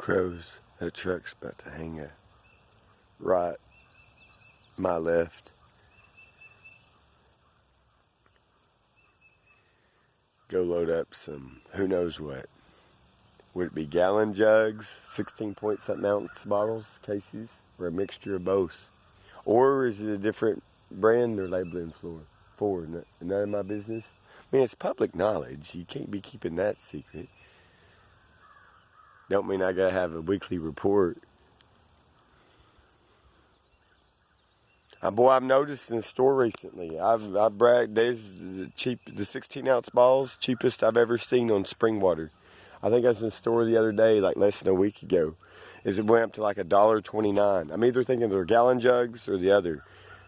Crows, that truck's about to hang a right, my left. Go load up some who knows what. Would it be gallon jugs, 16 point something ounce bottles, cases, or a mixture of both? Or is it a different brand they're labeling for? None of my business. I mean, it's public knowledge. You can't be keeping that secret. Don't mean I gotta have a weekly report. Boy, I've noticed in the store recently, I've bragged, there's the 16 ounce balls, cheapest I've ever seen on spring water. I think I was in the store the other day, like less than a week ago. It went up to like $1.29. I'm either thinking they're gallon jugs or the other.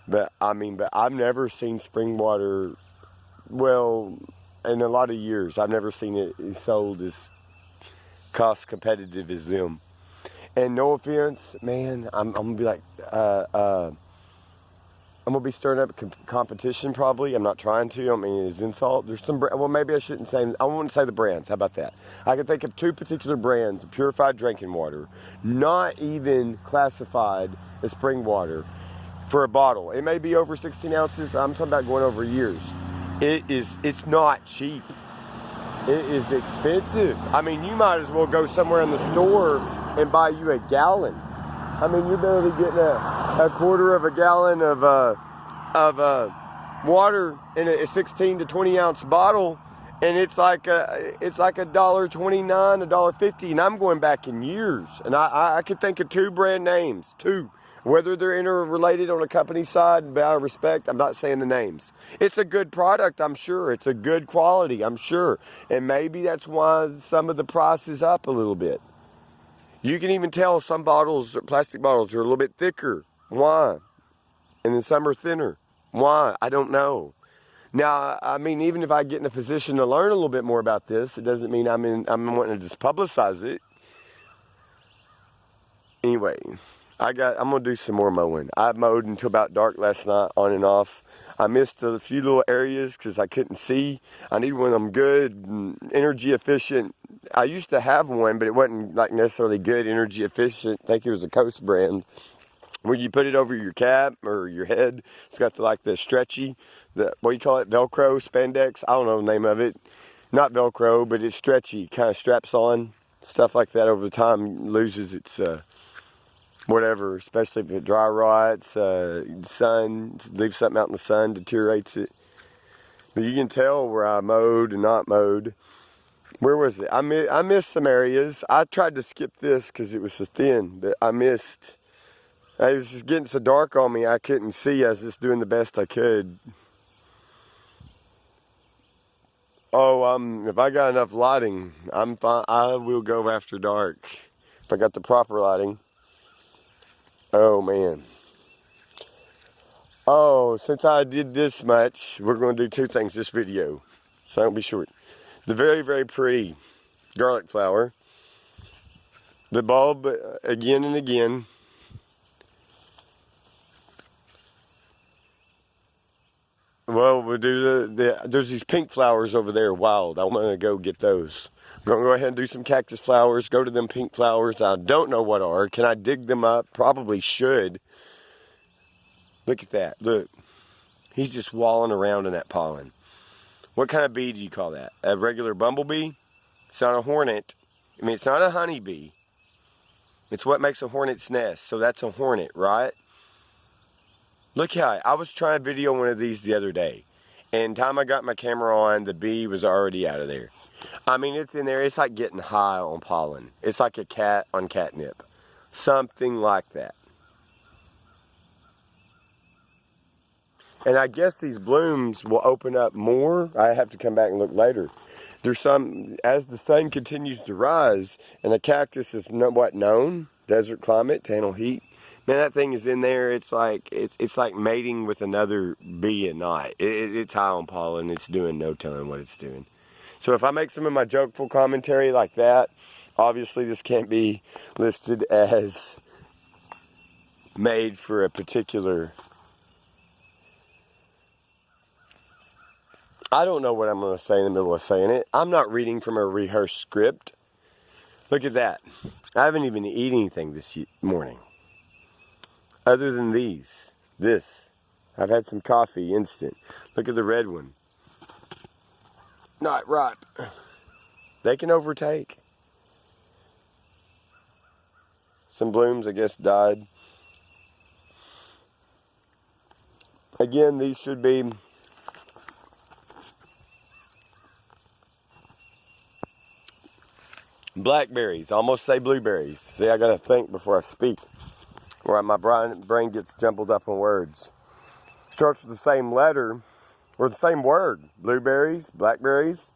But I've never seen spring water, well, in a lot of years, I've never seen it sold as cost competitive as them. And no offense, man, I'm gonna be like, I'm gonna be stirring up competition probably. I'm not trying to. I don't mean it's insult. There's some, well, maybe I shouldn't say. I won't say the brands. How about that? I can think of two particular brands of purified drinking water, not even classified as spring water, for a bottle. It may be over 16 ounces. I'm talking about going over years. It's not cheap. It is expensive. I mean, you might as well go somewhere in the store and buy you a gallon. I mean, you're barely getting a quarter of a gallon of water in a 16 to 20 ounce bottle, and it's like $1.29, $1.50, and I'm going back in years, and I could think of two brand names, whether they're interrelated on a company side, but out of respect, I'm not saying the names. It's a good product, I'm sure. It's a good quality, I'm sure, and maybe that's why some of the price is up a little bit. You can even tell some bottles, plastic bottles, are a little bit thicker. Why? And then some are thinner. Why? I don't know. Now, I mean, even if I get in a position to learn a little bit more about this, it doesn't mean I'm wanting to just publicize it. Anyway, I'm gonna do some more mowing. I mowed until about dark last night, on and off. I missed a few little areas because I couldn't see. I need one of them good, energy efficient. I used to have one, but it wasn't like necessarily good, energy efficient. I think it was a Coast brand. Where you put it over your cap or your head. It's got the stretchy, what do you call it? Velcro, spandex. I don't know the name of it. Not Velcro, but it's stretchy. Kind of straps on. Stuff like that over time loses its whatever, especially if it dry rots, sun, leaves something out in the sun, deteriorates it. But you can tell where I mowed and not mowed. Where was it? I missed some areas. I tried to skip this because it was so thin, but I missed. It was just getting so dark on me, I couldn't see. I was just doing the best I could. Oh, if I got enough lighting, I'm fine. I will go after dark. If I got the proper lighting. Oh, man. Oh, since I did this much, we're going to do two things this video. So don't be short. The very, very pretty garlic flower. The bulb again and again. Well, we'll do there's these pink flowers over there, wild. I'm going to go get those. I'm going to go ahead and do some cactus flowers, go to them pink flowers. I don't know what are. Can I dig them up? Probably should. Look at that. Look. He's just walling around in that pollen. What kind of bee do you call that? A regular bumblebee? It's not a hornet. I mean, it's not a honeybee. It's what makes a hornet's nest. So that's a hornet, right? Look how I was trying to video one of these the other day. And time I got my camera on, the bee was already out of there. I mean, it's in there. It's like getting high on pollen. It's like a cat on catnip. Something like that. And I guess these blooms will open up more. I have to come back and look later. There's some, as the sun continues to rise, and the cactus is what known, desert climate, to handle heat. Man, that thing is in there. It's like mating with another bee at night. It's high on pollen. It's doing no telling what it's doing. So if I make some of my jokeful commentary like that, obviously this can't be listed as made for a particular. I don't know what I'm going to say in the middle of saying it. I'm not reading from a rehearsed script. Look at that. I haven't even eaten anything this morning. Other than these. This. I've had some coffee, instant. Look at the red one. Not ripe. They can overtake. Some blooms, I guess, died. Again, these should be blackberries. I almost say blueberries. See, I gotta think before I speak, or my brain gets jumbled up on words. Starts with the same letter, or the same word. Blueberries, blackberries,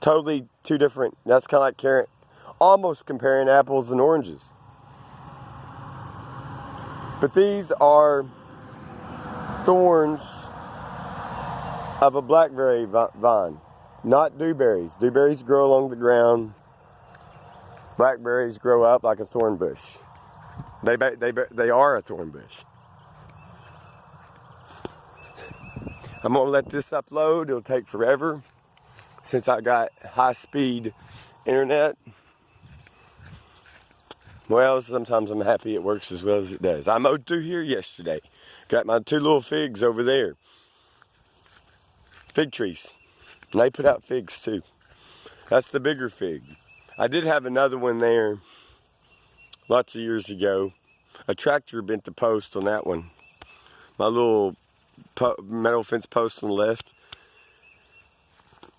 totally two different. That's kind of like almost comparing apples and oranges. But these are thorns of a blackberry vine, not dewberries. Dewberries grow along the ground. Blackberries grow up like a thorn bush. They are a thorn bush. I'm gonna let this upload. It'll take forever since I got high-speed internet. Well, sometimes I'm happy it works as well as it does. I mowed through here yesterday. Got my 2 little figs over there. Fig trees. And they put out figs too. That's the bigger fig. I did have another one there lots of years ago. A tractor bent the post on that one. My little metal fence post on the left.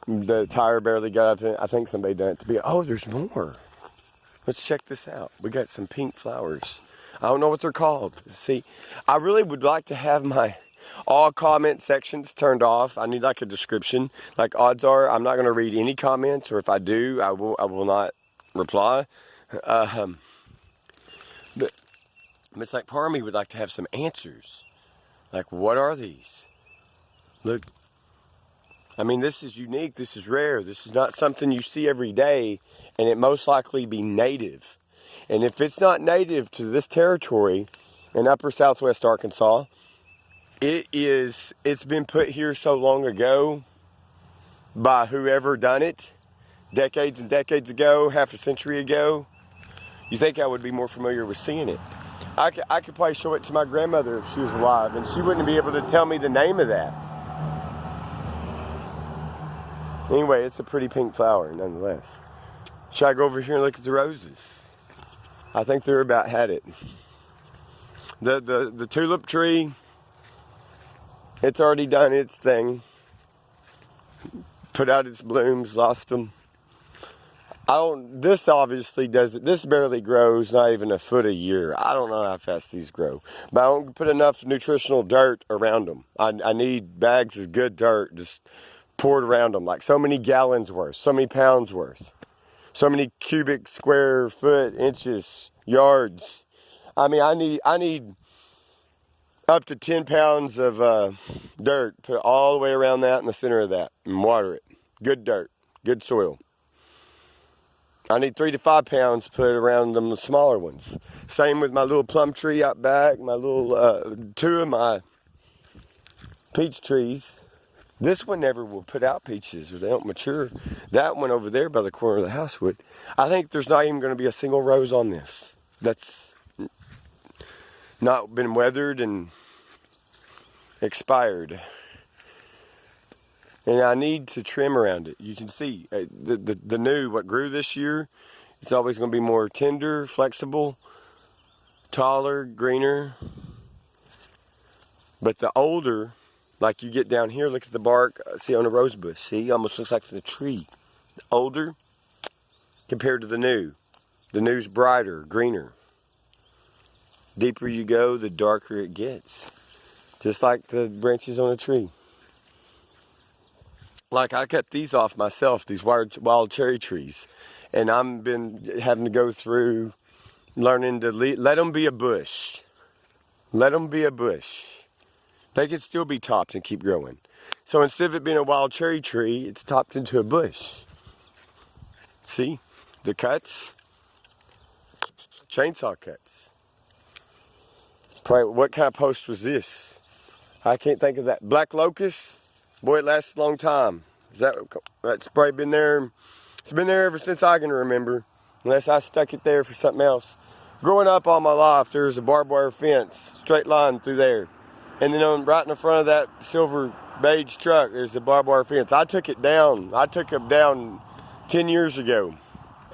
The tire barely got up in it. I think somebody done it to be. Oh, there's more. Let's check this out. We got some pink flowers. I don't know what they're called. See, I really would like to have my all comment sections turned off. I need like a description. Like odds are I'm not going to read any comments, or if I do, I will not reply. But it's like part of me would like to have some answers. Like, what are these? Look. I mean, this is unique. This is rare. This is not something you see every day, and it most likely be native. And if it's not native to this territory in upper southwest Arkansas, it's been put here so long ago by whoever done it, decades and decades ago, half a century ago. You think I would be more familiar with seeing it. I could probably show it to my grandmother if she was alive, and she wouldn't be able to tell me the name of that. Anyway, it's a pretty pink flower nonetheless. Should I go over here and look at the roses? I think they're about had it. The tulip tree, it's already done its thing. Put out its blooms, lost them. This obviously doesn't, this barely grows, not even a foot a year. I don't know how fast these grow. But I don't put enough nutritional dirt around them. I need bags of good dirt just poured around them, like so many gallons worth, so many pounds worth, so many cubic square foot, inches, yards. I mean, I need up to 10 pounds of dirt put all the way around that in the center of that and water it. Good dirt, good soil. I need 3 to 5 pounds put around them, the smaller ones. Same with my little plum tree out back, my little 2 of my peach trees. This one never will put out peaches, or they don't mature. That one over there by the corner of the house would. I think there's not even going to be a single rose on this that's not been weathered and expired. And I need to trim around it. You can see the new, what grew this year, it's always going to be more tender, flexible, taller, greener. But the older, like you get down here, look at the bark, see on a rose bush, see, almost looks like the tree. The older compared to the new. The new's brighter, greener. Deeper you go, the darker it gets. Just like the branches on a tree. Like I cut these off myself, these wild cherry trees. And I've been having to go through learning to let them be a bush. Let them be a bush. They could still be topped and keep growing. So instead of it being a wild cherry tree, it's topped into a bush. See? The cuts? Chainsaw cuts. Probably, what kind of post was this? I can't think of that. Black locust? Boy, it lasts a long time. That's probably been there. It's been there ever since I can remember. unless I stuck it there for something else. Growing up all my life, there was a barbed wire fence, straight line through there. And then right in the front of that silver beige truck, there's the barbed wire fence. I took it down. I took it down 10 years ago.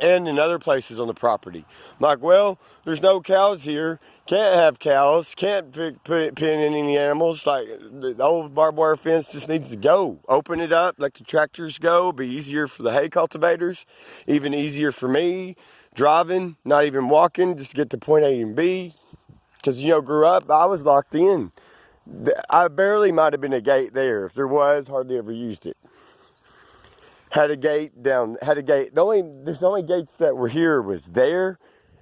And in other places on the property. I'm like, well, there's no cows here. Can't have cows. Can't put in any animals. Like, the old barbed wire fence just needs to go. Open it up, let the tractors go. Be easier for the hay cultivators. Even easier for me. Driving, not even walking, just to get to point A and B. Because, you know, grew up, I was locked in. I barely might have been a gate there. If there was, hardly ever used it. Had a gate down, there's the only gates that were here was there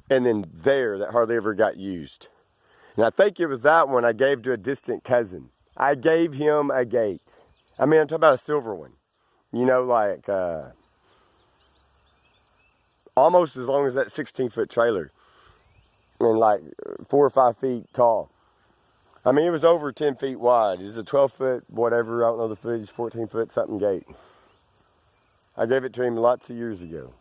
and then there that hardly ever got used. And I think it was that one I gave to a distant cousin. I gave him a gate. I mean, I'm talking about a silver one. You know, like almost as long as that 16-foot trailer. And like 4 or 5 feet tall. I mean, it was over 10 feet wide. It's a 12-foot, whatever, I don't know the footage, 14-foot something gate. I gave it to him lots of years ago.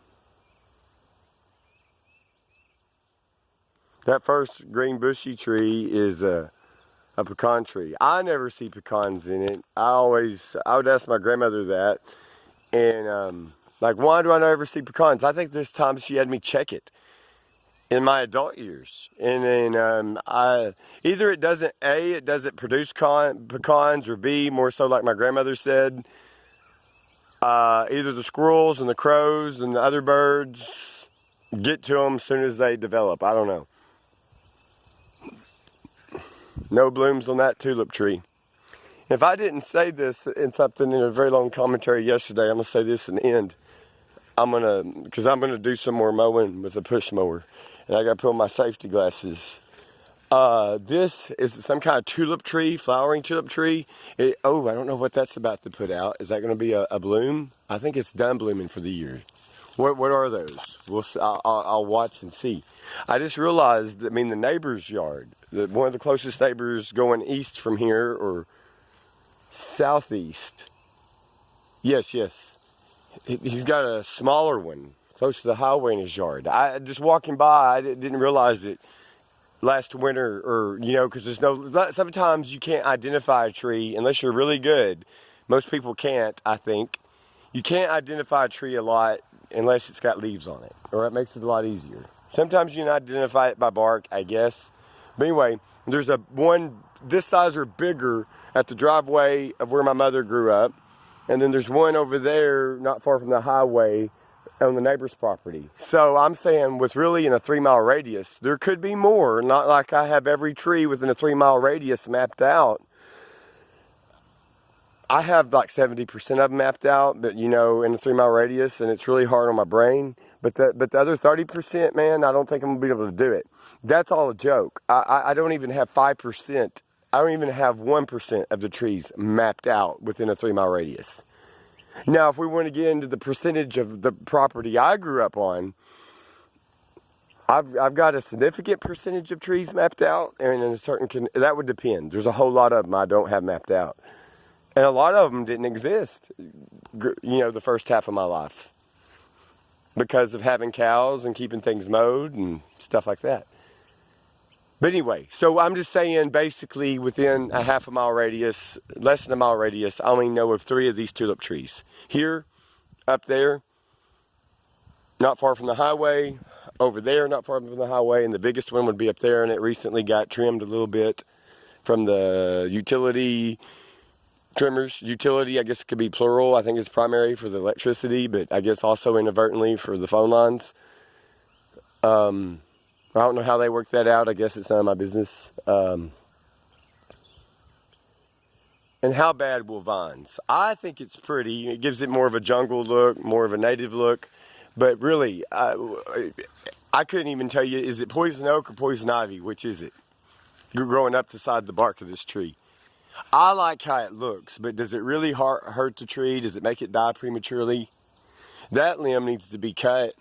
That first green bushy tree is a pecan tree. I never see pecans in it. I would ask my grandmother that. And like, why do I never see pecans? I think there's times she had me check it in my adult years. And then either it doesn't produce pecans, or B, more so like my grandmother said, either the squirrels and the crows and the other birds get to them as soon as they develop. I don't know. No blooms on that tulip tree. If I didn't say this in a very long commentary yesterday, I'm going to say this in the end. Because I'm going to do some more mowing with a push mower. And I got to put on my safety glasses. This is some kind of tulip tree, flowering tulip tree. I don't know what that's about to put out. Is that going to be a bloom? I think it's done blooming for the year. What are those? We'll see. I'll watch and see. I just realized, the neighbor's yard, one of the closest neighbors going east from here, or southeast. Yes. He's got a smaller one close to the highway in his yard. I just walking by, I didn't realize it last winter, or, you know, because sometimes you can't identify a tree unless you're really good. Most people can't, I think. You can't identify a tree a lot unless it's got leaves on it, or it makes it a lot easier. Sometimes you can identify it by bark, I guess. But anyway, there's one this size or bigger at the driveway of where my mother grew up. And then there's one over there, not far from the highway, on the neighbor's property. So I'm saying, with really in a 3-mile radius, there could be more. Not like I have every tree within a 3-mile radius mapped out. I have like 70% of them mapped out, but, you know, in a 3-mile radius, and it's really hard on my brain. But the other 30%, man, I don't think I'm gonna be able to do it. That's all a joke. I don't even have 5%. I don't even have 1% of the trees mapped out within a 3-mile radius. Now, if we want to get into the percentage of the property I grew up on, I've got a significant percentage of trees mapped out, and in a certain, that would depend. There's a whole lot of them I don't have mapped out. And a lot of them didn't exist, you know, the first half of my life, because of having cows and keeping things mowed and stuff like that. But anyway, so I'm just saying, basically within a half-a-mile radius, less than a mile radius, I only know of 3 of these tulip trees. Here, up there, not far from the highway, over there, not far from the highway, and the biggest one would be up there, and it recently got trimmed a little bit from the utility trimmers. Utility, I guess it could be plural. I think it's primary for the electricity, but I guess also inadvertently for the phone lines. I don't know how they work that out. I guess it's none of my business. And how bad will vines? I think it's pretty. It gives it more of a jungle look, more of a native look. But really, I couldn't even tell you, is it poison oak or poison ivy? Which is it? You're growing up beside the bark of this tree. I like how it looks, but does it really hurt the tree? Does it make it die prematurely? That limb needs to be cut.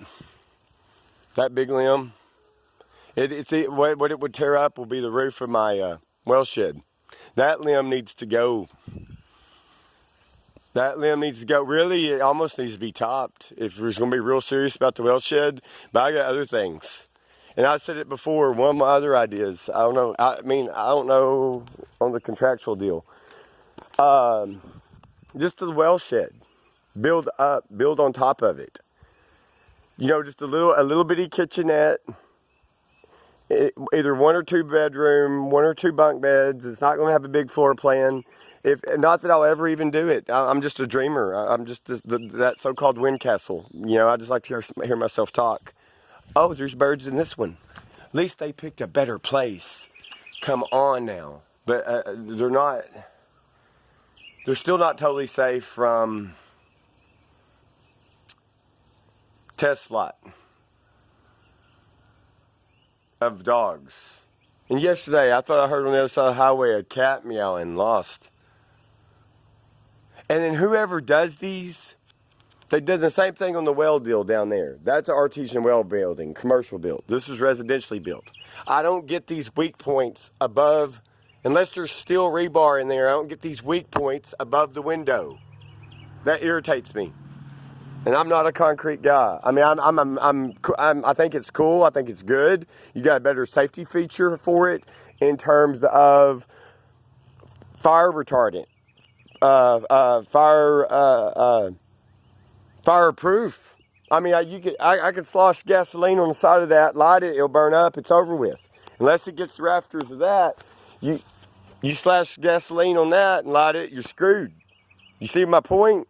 That big limb. What it would tear up will be the roof of my well shed. That limb needs to go. That limb needs to go. Really, it almost needs to be topped if we're going to be real serious about the well shed. But I got other things. And I said it before, one of my other ideas, I don't know, I don't know on the contractual deal. Just the well shed. Build on top of it. You know, just a little bitty kitchenette. Either 1 or 2 bedroom, 1 or 2 bunk beds. It's not going to have a big floor plan. Not that I'll ever even do it. I'm just a dreamer. I'm just that so-called wind castle. You know, I just like to hear myself talk. Oh, there's birds in this one. At least they picked a better place. Come on now. But they're still not totally safe from test flight of dogs. And yesterday, I thought I heard on the other side of the highway a cat meowing, lost. And then whoever does these, they did the same thing on the well deal down there. That's an artesian well building, commercial built. This is residentially built. I don't get these weak points above, unless there's steel rebar in there, I don't get these weak points above the window. That irritates me. And I'm not a concrete guy. I mean, I think it's cool. I think it's good. You got a better safety feature for it in terms of fire retardant, fireproof. I mean, I could slosh gasoline on the side of that, light it, it'll burn up. It's over with. Unless it gets the rafters of that, you slash gasoline on that and light it, you're screwed. You see my point?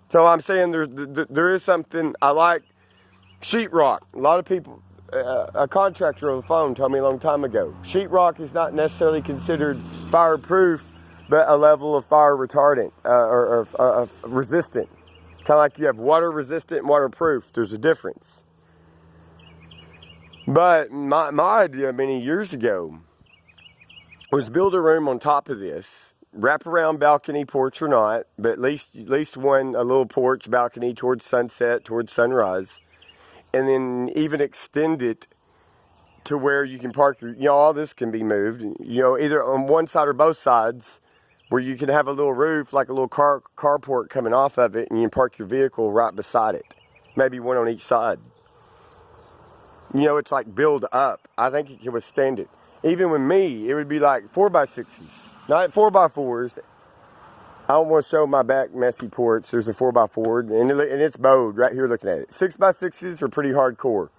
So I'm saying there is something. I like sheetrock. A lot of people, a contractor on the phone told me a long time ago, sheetrock is not necessarily considered fireproof, but a level of fire retardant or resistant. Kind of like you have water resistant and waterproof. There's a difference. But my idea many years ago was build a room on top of this. Wrap around balcony, porch or not, but at least one, a little porch, balcony towards sunset, towards sunrise. And then even extend it to where you can park your, all this can be moved, either on one side or both sides, where you can have a little roof, like a little carport coming off of it, and you can park your vehicle right beside it. Maybe one on each side. It's like build up. I think it can withstand it. Even with me, it would be like 4x6s. Not 4x4s. I don't want to show my back messy porch. There's a 4x4, and it's bowed right here looking at it. 6x6s are pretty hardcore.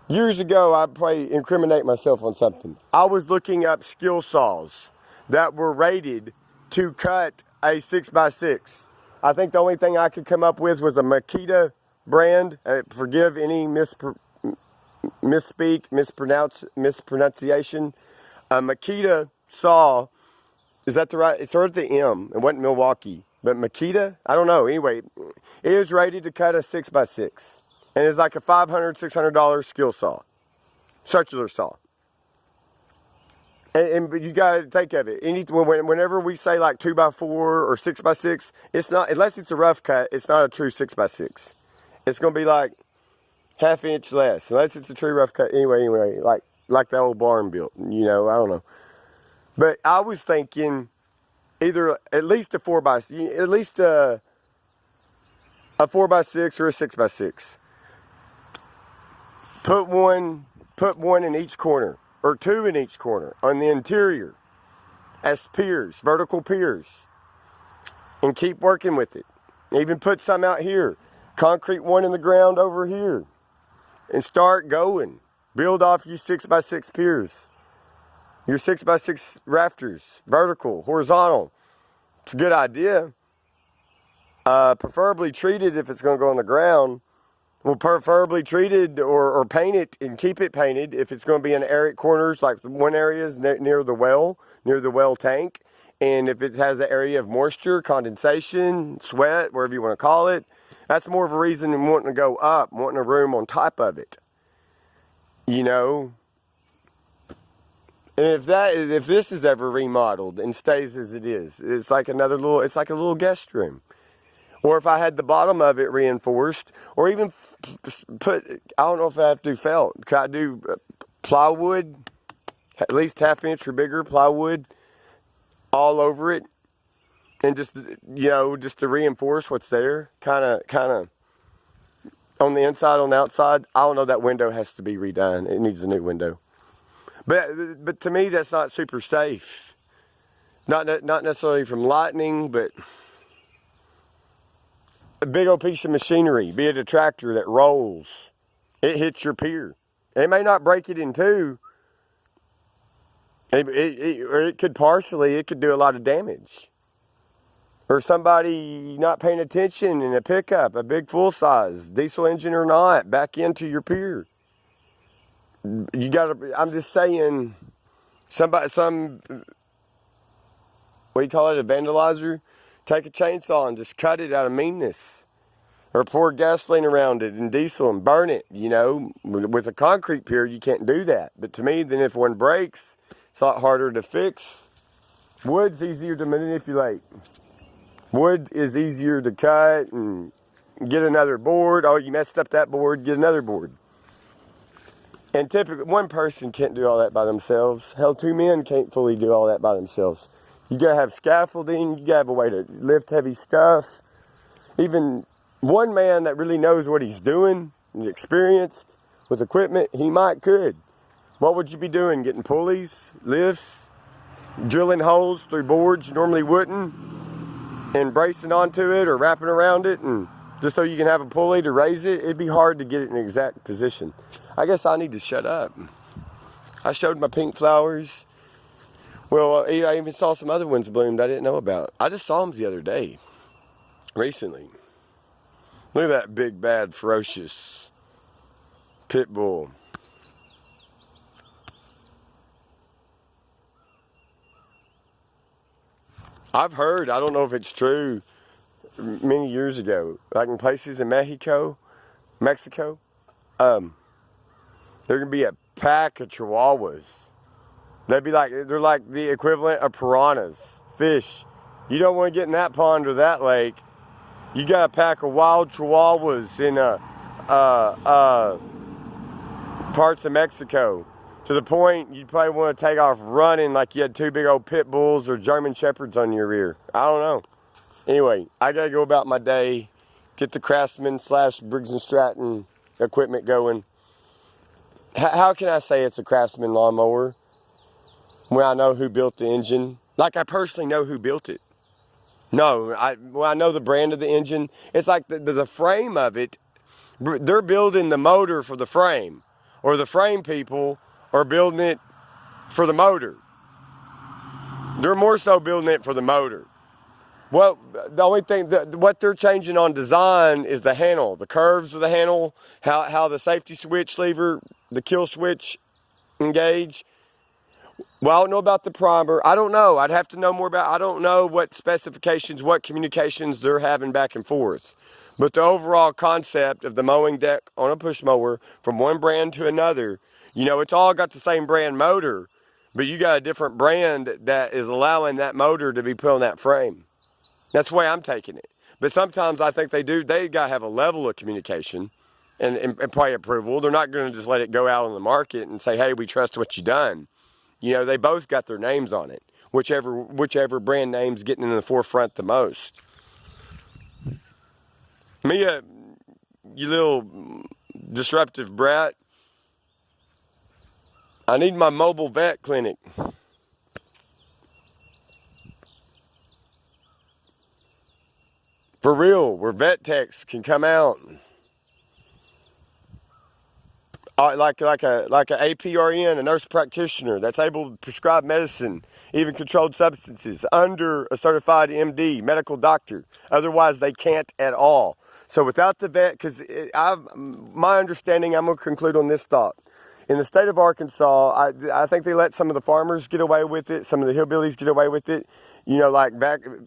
Years ago, I'd probably incriminate myself on something. I was looking up skill saws that were rated to cut a 6x6. I think the only thing I could come up with was a Makita brand. Forgive any mispronunciation. A Makita saw, is that the right? It started with the M. It wasn't Milwaukee, but Makita. I don't know. Anyway, it was rated to cut a 6x6, and it's like a $500, $600 skill saw, circular saw. But you gotta think of it. Whenever we say like 2x4 or 6x6, it's not, unless it's a rough cut. It's not a true 6x6. It's gonna be like ½ inch less, unless it's a true rough cut. Anyway, like the old barn built, I don't know. But I was thinking either at least a 4x6 or a 6x6. Put one in each corner, or 2 in each corner on the interior as piers, vertical piers, and keep working with it. Even put some out here, concrete one in the ground over here, and start going. Build off your 6x6 piers, your 6x6 rafters, vertical, horizontal. It's a good idea. Preferably treated if it's going to go on the ground. Well, preferably treated or paint it and keep it painted if it's going to be in arid corners, like one area is near the well tank. And if it has an area of moisture, condensation, sweat, whatever you want to call it, that's more of a reason than wanting to go up, wanting a room on top of it. And if this is ever remodeled and stays as it is, it's like a little guest room. Or if I had the bottom of it reinforced, or even put, I don't know if I have to do felt. Could I do plywood, at least ½ inch or bigger plywood all over it? And just, just to reinforce what's there, kind of on the inside, on the outside, I don't know, that window has to be redone. It needs a new window. But to me, that's not super safe. Not necessarily from lightning, but a big old piece of machinery, be it a tractor that rolls, it hits your pier. It may not break it in two, or it could do a lot of damage. Or somebody not paying attention in a pickup, a big full size, diesel engine or not, back into your pier. I'm just saying, what do you call it, a vandalizer? Take a chainsaw and just cut it out of meanness. Or pour gasoline around it and diesel and burn it, With a concrete pier, you can't do that. But to me, then if one breaks, it's a lot harder to fix. Wood's easier to manipulate. Wood is easier to cut and get another board. Oh, you messed up that board, get another board. And typically, one person can't do all that by themselves. Hell, two men can't fully do all that by themselves. You gotta have scaffolding, you gotta have a way to lift heavy stuff. Even one man that really knows what he's doing, and experienced with equipment, could. What would you be doing? Getting pulleys, lifts, drilling holes through boards you normally wouldn't, and bracing onto it or wrapping around it, and just so you can have a pulley to raise it? It'd be hard to get it in an exact position. I guess I need to shut up. I showed my pink flowers. Well, I even saw some other ones bloomed I didn't know about. I just saw them the other day, recently. Look at that big, bad, ferocious pit bull. I've heard, I don't know if it's true, many years ago, like in places in Mexico, there can be a pack of chihuahuas. They're like the equivalent of piranhas, fish. You don't want to get in that pond or that lake. You got a pack of wild chihuahuas in parts of Mexico, to the point you probably want to take off running like you had two big old pit bulls or German shepherds on your rear. I don't know. Anyway, I gotta go about my day, get the Craftsman / Briggs & Stratton equipment going. How can I say it's a Craftsman lawnmower when I know who built the engine? Like, I personally know who built it. No, I know the brand of the engine. It's like the frame of it. They're building the motor for the frame, or the frame people are building it for the motor. They're more so building it for the motor. Well, the only thing, what they're changing on design is the handle, the curves of the handle, how the safety switch lever, the kill switch engage. Well, I don't know about the primer. I don't know. I'd have to know more about, I don't know what specifications, what communications they're having back and forth. But the overall concept of the mowing deck on a push mower from one brand to another, it's all got the same brand motor, but you got a different brand that is allowing that motor to be put on that frame. That's the way I'm taking it. But sometimes I think they got to have a level of communication and probably approval. They're not going to just let it go out on the market and say, hey, we trust what you done. They both got their names on it, whichever brand name's getting in the forefront the most. Mia, you little disruptive brat, I need my mobile vet clinic. For real, where vet techs can come out. Like a APRN, a nurse practitioner that's able to prescribe medicine, even controlled substances, under a certified MD, medical doctor. Otherwise, they can't at all. So without the vet, because my understanding, I'm going to conclude on this thought. In the state of Arkansas, I think they let some of the farmers get away with it, some of the hillbillies get away with it. Like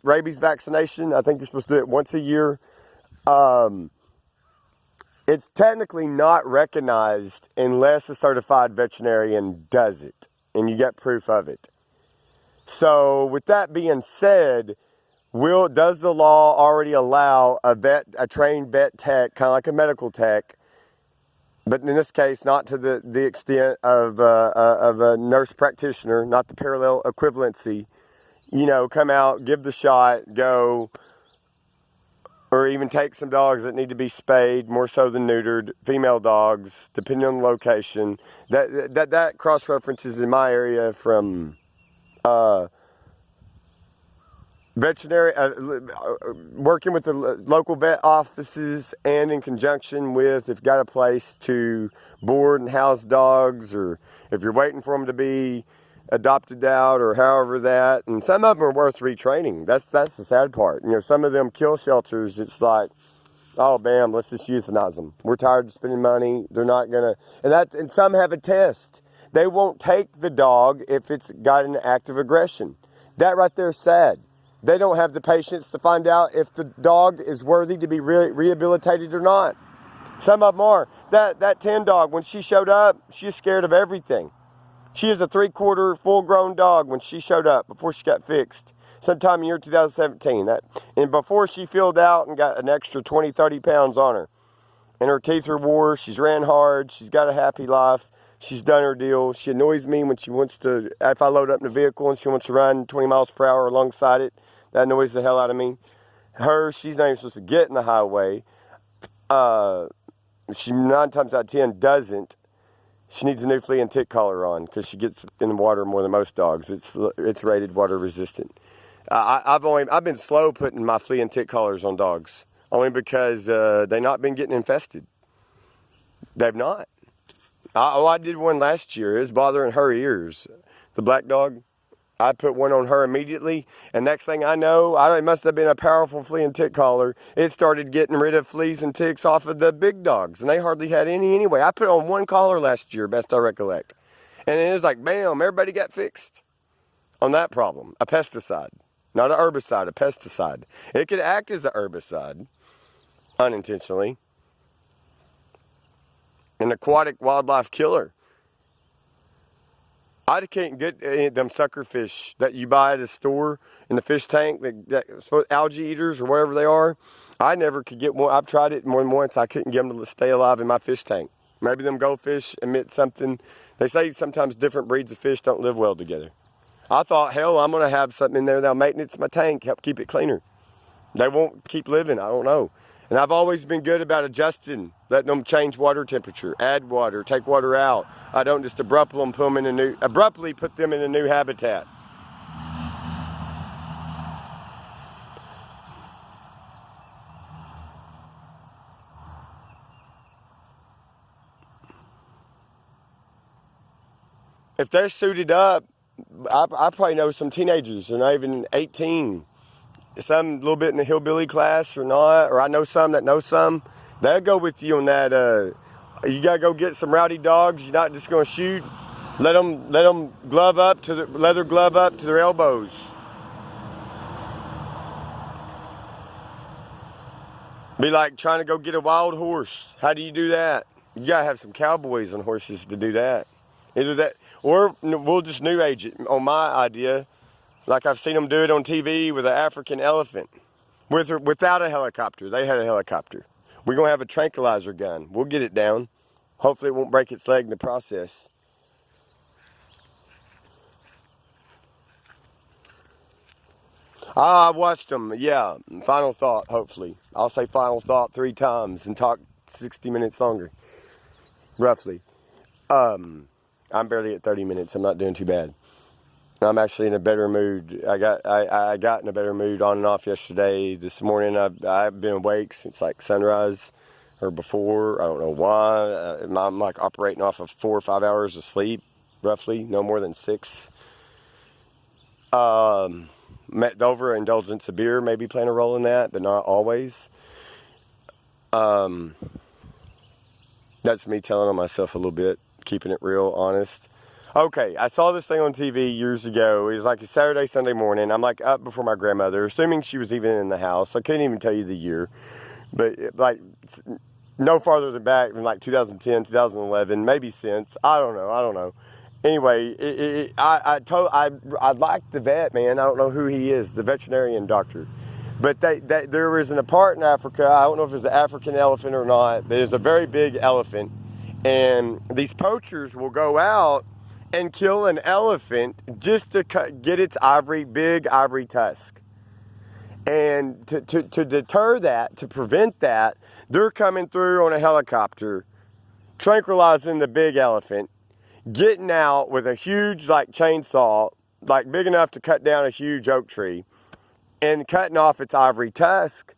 rabies vaccination, I think you're supposed to do it once a year. It's technically not recognized unless a certified veterinarian does it, and you get proof of it. So with that being said, does the law already allow a trained vet tech, kind of like a medical tech, but in this case, not to the extent of a nurse practitioner, not the parallel equivalency, you know, come out, give the shot, go, or even take some dogs that need to be spayed, more so than neutered, female dogs, depending on the location. That cross references in my area from veterinary, working with the local vet offices, and in conjunction with, if you've got a place to board and house dogs, or if you're waiting for them to be adopted out, or however that. And some of them are worth retraining. That's the sad part. You know, some of them kill shelters, it's like, oh, bam, let's just euthanize them. We're tired of spending money. They're not gonna, and some have a test. They won't take the dog if it's got an active aggression. That right there is sad. They don't have the patience to find out if the dog is worthy to be rehabilitated or not. Some of them are. That 10 dog, when she showed up, she's scared of everything. She is a 3/4 full-grown dog when she showed up before she got fixed, sometime in year 2017. And before she filled out and got an extra 20, 30 pounds on her. And her teeth are wore, she's ran hard, she's got a happy life, she's done her deal. She annoys me when she wants to, if I load up in the vehicle and she wants to run 20 miles per hour alongside it, that annoys the hell out of me. She's not even supposed to get in the highway. She 9 times out of 10 doesn't. She needs a new flea and tick collar on because she gets in the water more than most dogs. It's rated water resistant. I've been slow putting my flea and tick collars on dogs, only because they've not been getting infested. They've not. I did one last year. It was bothering her ears. The black dog. I put one on her immediately, and next thing I know, it must have been a powerful flea and tick collar. It started getting rid of fleas and ticks off of the big dogs, and they hardly had any anyway. I put on one collar last year, best I recollect. And it was like, bam, everybody got fixed on that problem. A pesticide, not an herbicide, a pesticide. It could act as an herbicide, unintentionally. An aquatic wildlife killer. I can't get any of them sucker fish that you buy at a store in the fish tank, algae eaters or whatever they are. I never could get one. I've tried it more than once. I couldn't get them to stay alive in my fish tank. Maybe them goldfish emit something. They say sometimes different breeds of fish don't live well together. I thought, hell, I'm going to have something in there that'll maintenance my tank, help keep it cleaner. They won't keep living. I don't know. And I've always been good about adjusting, letting them change water temperature, add water, take water out. I don't just abruptly put them in a new habitat. If they're suited up, I probably know some teenagers. They're not even 18. Some a little bit in the hillbilly class or not, or I know some that know some. They'll go with you on that. You gotta go get some rowdy dogs. You're not just gonna shoot. Let them glove up to the leather glove up to their elbows. Be like trying to go get a wild horse. How do you do that? You gotta have some cowboys on horses to do that. Either that, or we'll just new age it on my idea. Like I've seen them do it on TV with an African elephant. Without a helicopter. They had a helicopter. We're going to have a tranquilizer gun. We'll get it down. Hopefully it won't break its leg in the process. I watched them. Yeah. Final thought, hopefully. I'll say final thought 3 times and talk 60 minutes longer. Roughly. I'm barely at 30 minutes. I'm not doing too bad. I'm actually in a better mood. I got in a better mood on and off yesterday. This morning I've been awake since like sunrise or before. I don't know why. I'm like operating off of 4 or 5 hours of sleep, roughly, no more than 6. Met Dover, indulgence of beer maybe playing a role in that, but not always. That's me telling on myself a little bit, keeping it real honest. Okay, I saw this thing on TV years ago. It was like a Saturday, Sunday morning. I'm like up before my grandmother, assuming she was even in the house. I couldn't even tell you the year. But like no farther than back than like 2010, 2011, maybe since. I don't know. Anyway, I like the vet, man. I don't know who he is, the veterinarian doctor. But there was a part in Africa, I don't know if it's an African elephant or not, but it's a very big elephant. And these poachers will go out and kill an elephant just to get its big ivory tusk. And to deter that, to prevent that, they're coming through on a helicopter, tranquilizing the big elephant, getting out with a huge chainsaw, big enough to cut down a huge oak tree, and cutting off its ivory tusk,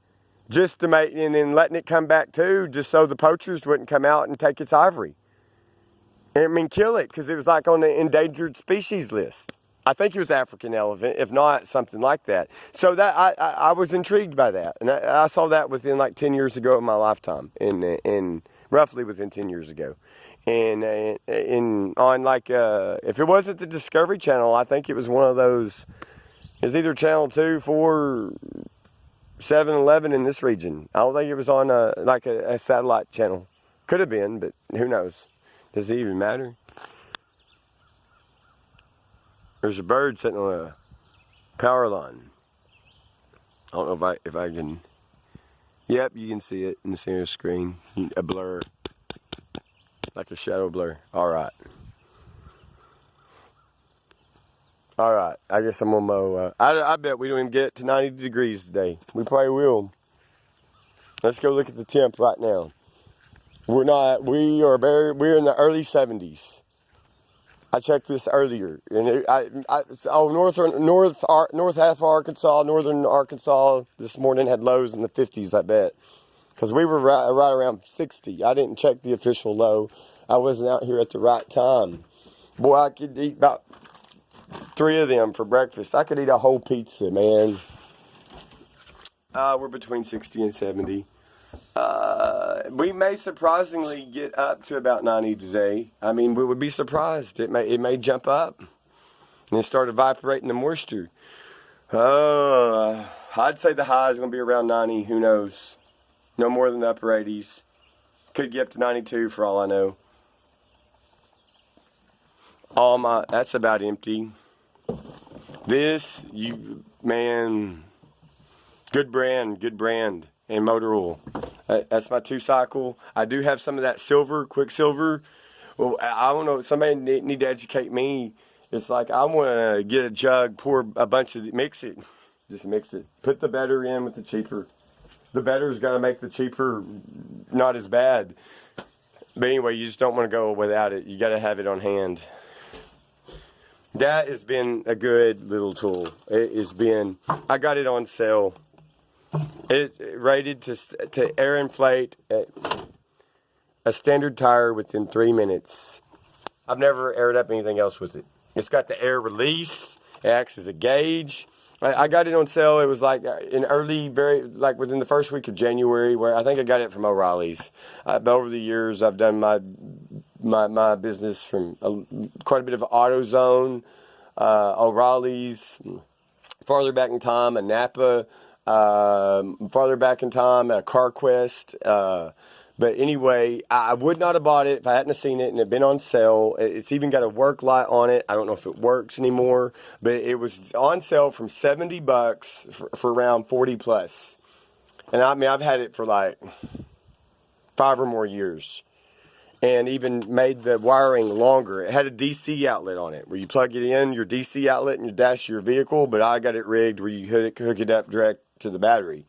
just to make, and then letting it come back too, just so the poachers wouldn't come out and take its ivory. I mean, kill it, because it was on the endangered species list. I think it was African elephant, if not something like that. So that I was intrigued by that, and I saw that within 10 years ago of my lifetime, in roughly within 10 years ago, and on if it wasn't the Discovery Channel, I think it was one of those. It's either Channel 2, 4, 7, 11 in this region. I don't think it was on a satellite channel. Could have been, but who knows? Does it even matter? There's a bird sitting on a power line. I don't know if I can. Yep, you can see it in the center of the screen. A blur. Like a shadow blur. Alright. Alright, I guess I'm gonna mow. I bet we don't even get to 90 degrees today. We probably will. Let's go look at the temp right now. We're in the early 70s. I checked this earlier, and north half of Arkansas, northern Arkansas this morning had lows in the 50s, I bet, because we were right around 60. I didn't check the official low. I wasn't out here at the right time. Boy, I could eat about 3 of them for breakfast. I could eat a whole pizza, man. We're between 60 and 70. We may surprisingly get up to about 90 today. I mean, we would be surprised. It may jump up and start evaporating the moisture. I'd say the high is going to be around 90. Who knows? No more than the upper 80s. Could get up to 92 for all I know. That's about empty. Man, good brand. And motor oil. That's my 2-cycle. I do have some of that Quicksilver. Well, I don't know. Somebody need to educate me. It's I want to get a jug, pour a bunch of it, mix it. Just mix it. Put the better in with the cheaper. The better's got to make the cheaper not as bad. But anyway, you just don't want to go without it. You got to have it on hand. That has been a good little tool. I got it on sale. It's rated to air inflate a standard tire within 3 minutes. I've never aired up anything else with it. It's got the air release. It acts as a gauge. I got it on sale. It was in early, within the first week of January, where I think I got it from O'Reilly's. But over the years, I've done my business from quite a bit of AutoZone, O'Reilly's, farther back in time, a Napa. Farther back in time, CarQuest. But anyway, I would not have bought it if I hadn't seen it and it had been on sale. It's even got a work light on it. I don't know if it works anymore, but it was on sale from $70 for around 40 plus. And I mean, I've had it for 5 or more years. And even made the wiring longer. It had a DC outlet on it, where you plug it in, your DC outlet, and you dash your vehicle. But I got it rigged where you hook it up direct to the battery.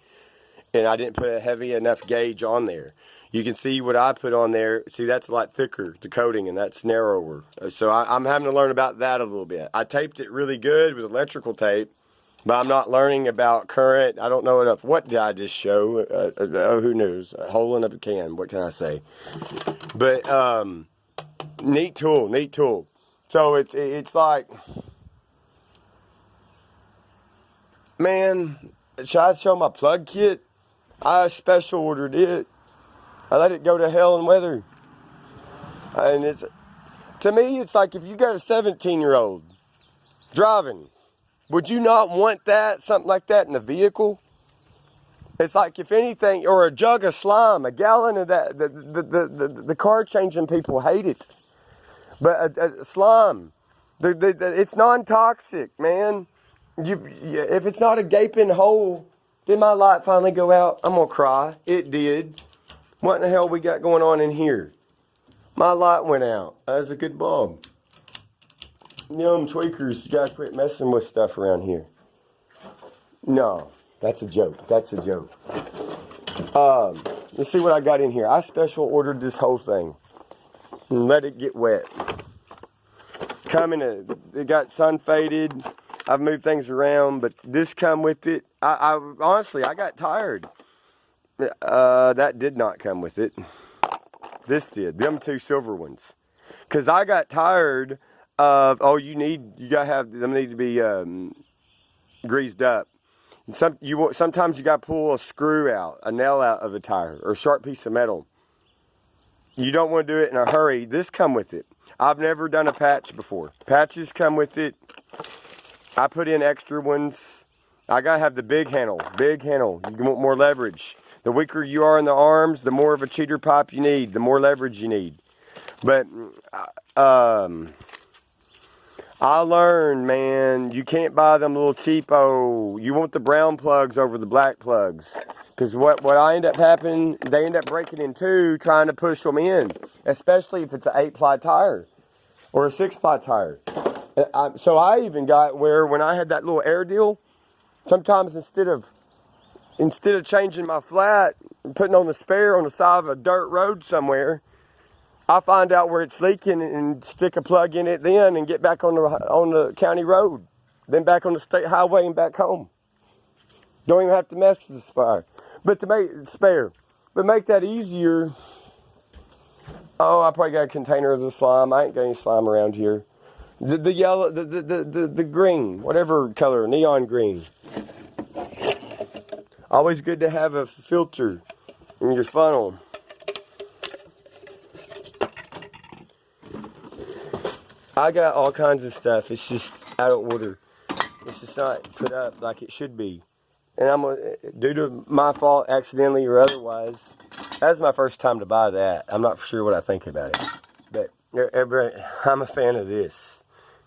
And I didn't put a heavy enough gauge on there. You can see what I put on there. See, that's a lot thicker, the coating, and that's narrower. So I'm having to learn about that a little bit. I taped it really good with electrical tape, but I'm not learning about current. I don't know enough. What did I just show? Who knows? A hole in a can. What can I say? But neat tool. So it's man, should I show my plug kit? I special ordered it. I let it go to hell and weather. And to me, it's if you got a 17-year-old driving, would you not want something like that in the vehicle? It's if anything, or a jug of slime, a gallon of that. The car changing people hate it. But slime, it's non-toxic, man. If it's not a gaping hole, did my light finally go out? I'm going to cry. It did. What in the hell we got going on in here? My light went out. That was a good bulb. You know, them tweakers, you gotta quit messing with stuff around here. No, that's a joke. That's a joke. Let's see what I got in here. I special ordered this whole thing and let it get wet. It got sun faded. I've moved things around, but this come with it. I honestly, I got tired. That did not come with it. This did. Them two silver ones. Cause I got tired of. Oh, you gotta have them. Need to be greased up. Sometimes you gotta pull a screw out, a nail out of a tire, or a sharp piece of metal. You don't want to do it in a hurry. This come with it. I've never done a patch before. Patches come with it. I put in extra ones. I gotta have the big handle. Big handle. You want more leverage. The weaker you are in the arms, the more of a cheater pipe you need, the more leverage you need. But I learned, man, you can't buy them little cheapo. You want the brown plugs over the black plugs. Because what I end up happening, they end up breaking in two trying to push them in. Especially if it's an 8-ply tire or a 6-ply tire. So I even got where when I had that little air deal, sometimes instead of changing my flat and putting on the spare on the side of a dirt road somewhere, I find out where it's leaking and stick a plug in it then and get back on the county road. Then back on the state highway and back home. Don't even have to mess with the spare. But to make that easier, oh, I probably got a container of the slime. I ain't got any slime around here. The yellow, the green, whatever color, neon green. Always good to have a filter in your funnel. I got all kinds of stuff. It's just out of order. It's just not put up like it should be. And I'm gonna, due to my fault, accidentally or otherwise, that's my first time to buy that. I'm not sure what I think about it. But I'm a fan of this.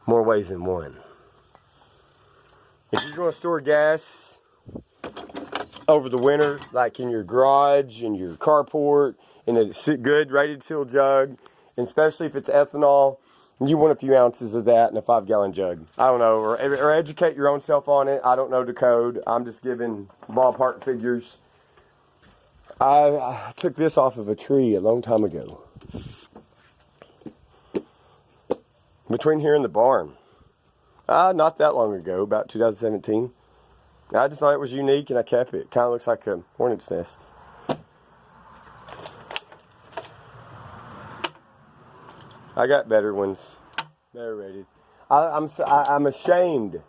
More ways than one. If you're going to store gas over the winter, like in your garage, in your carport, in a good rated sealed jug, and especially if it's ethanol, you want a few ounces of that in a 5-gallon jug. I don't know, or educate your own self on it. I don't know the code. I'm just giving ballpark figures. I took this off of a tree a long time ago. Between here and the barn. Not that long ago, about 2017. I just thought it was unique and I kept it. Kind of looks like a hornet's nest. I got better ones, better rated. I'm ashamed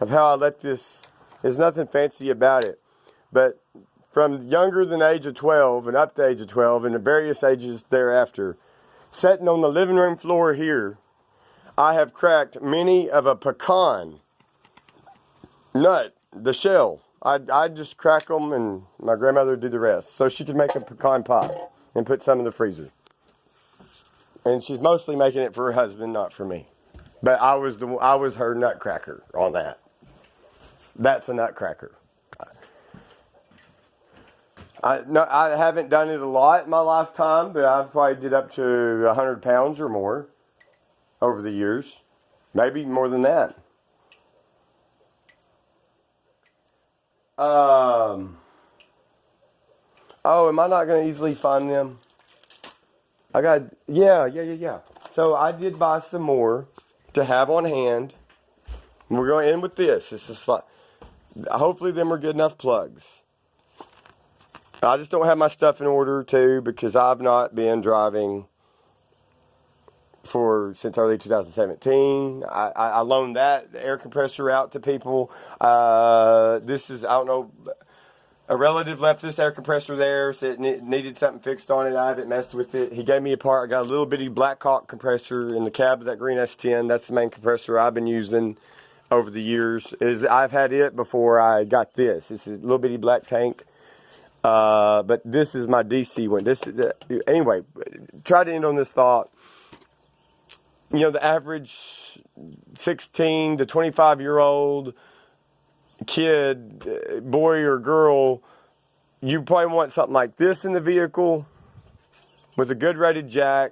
of how I let this. There's nothing fancy about it, but from younger than the age of 12 and up to age of 12 and the various ages thereafter, sitting on the living room floor here, I have cracked many of a pecan nut, the shell. I'd just crack them and my grandmother would do the rest, so she could make a pecan pie and put some in the freezer. And she's mostly making it for her husband, not for me. But I was her nutcracker on that. That's a nutcracker. I haven't done it a lot in my lifetime, but I've probably did up to 100 pounds or more over the years. Maybe more than that. Oh, am I not going to easily find them? Yeah. So I did buy some more to have on hand. We're going to end with this. This is fun. Hopefully them are good enough plugs. I just don't have my stuff in order too because I've not been driving since early 2017. I loaned the air compressor out to people. This is, I don't know, a relative left this air compressor there, said it needed something fixed on it. I haven't messed with it. He gave me a part. I got a little bitty Blackhawk compressor in the cab of that green S10. That's the main compressor I've been using over the years. I've had it before I got this. This is a little bitty black tank. But this is my DC one. Anyway, try to end on this thought. You know, the average 16 to 25-year-old kid, boy or girl, you probably want something like this in the vehicle with a good rated jack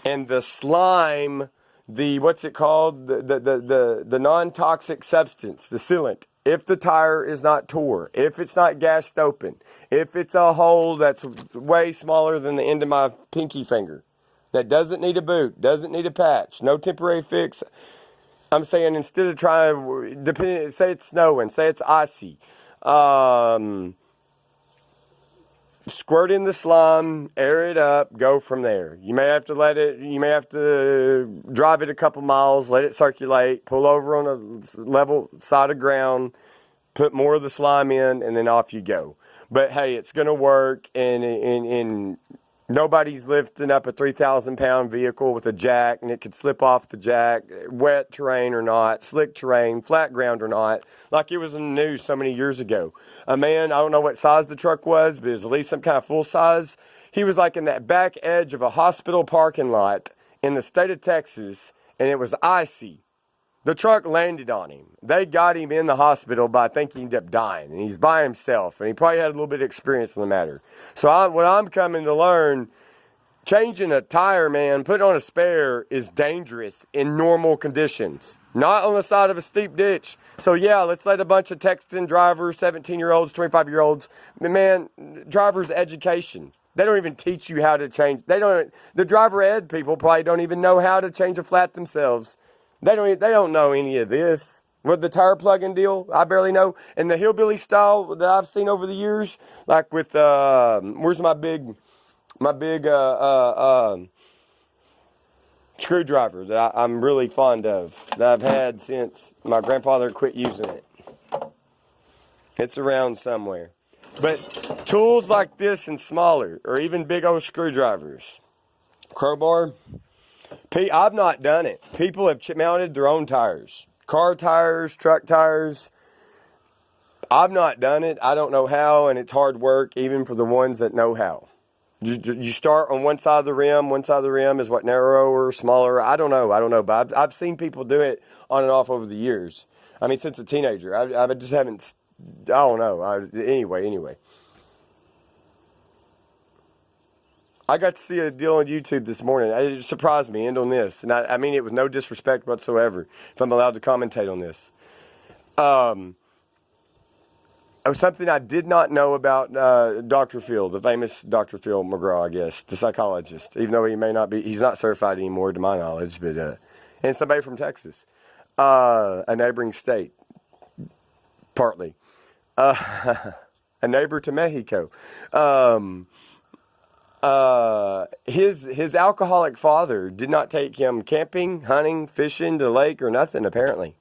and the slime what's it called? The non-toxic substance, the sealant. If the tire is not tore, if it's not gashed open, if it's a hole that's way smaller than the end of my pinky finger, that doesn't need a boot, doesn't need a patch, no temporary fix. I'm saying instead of trying, say it's snowing, say it's icy, squirt in the slime, air it up, go from there. You may have to drive it a couple miles, let it circulate, pull over on a level side of ground, put more of the slime in, and then off you go. But hey, it's going to work, and nobody's lifting up a 3,000-pound vehicle with a jack, and it could slip off the jack, wet terrain or not, slick terrain, flat ground or not, like it was in the news so many years ago. A man, I don't know what size the truck was, but it was at least some kind of full size. He was like in that back edge of a hospital parking lot in the state of Texas, and it was icy. The truck landed on him. They got him in the hospital, but I think he ended up dying. And he's by himself. And he probably had a little bit of experience in the matter. So what I'm coming to learn, changing a tire, man, putting on a spare is dangerous in normal conditions. Not on the side of a steep ditch. So yeah, let's let a bunch of Texan drivers, 17-year-olds, 25-year-olds, man, driver's education. They don't even teach you how to change. The driver ed people probably don't even know how to change a flat themselves. They don't know any of this. With the tire plugging deal, I barely know. And the hillbilly style that I've seen over the years, like with where's my big screwdriver that I'm really fond of, that I've had since my grandfather quit using it. It's around somewhere. But tools like this and smaller, or even big old screwdrivers, crowbar. I've not done it. People have mounted their own tires. Car tires, truck tires. I've not done it. I don't know how, and it's hard work even for the ones that know how. You start on one side of the rim. One side of the rim is what, narrower, smaller? I don't know. But I've seen people do it on and off over the years. I mean, since a teenager. I just haven't, I don't know. Anyway. I got to see a deal on YouTube this morning. It surprised me, end on this. And I mean it with no disrespect whatsoever, if I'm allowed to commentate on this. Something I did not know about Dr. Phil, the famous Dr. Phil McGraw, I guess, the psychologist, even though he may not be, he's not certified anymore to my knowledge, but, and somebody from Texas, a neighboring state, partly, a neighbor to Mexico. His alcoholic father did not take him camping, hunting, fishing, to the lake, or nothing, apparently.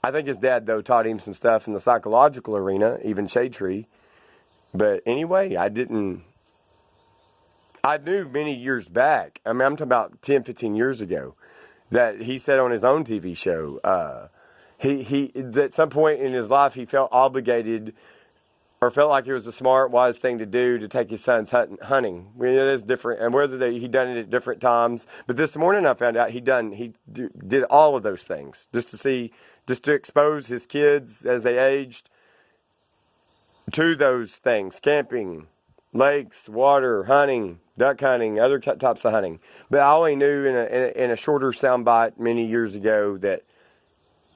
I think his dad, though, taught him some stuff in the psychological arena, even shade tree. But anyway, I knew many years back, I mean, I'm talking about 10, 15 years ago, that he said on his own TV show, he at some point in his life, he felt obligated or felt like it was a smart, wise thing to do to take his sons hunting. I mean, it is different, and whether he done it at different times. But this morning I found out he did all of those things just to expose his kids as they aged to those things: camping, lakes, water, hunting, duck hunting, other types of hunting. But I only knew in a shorter soundbite many years ago that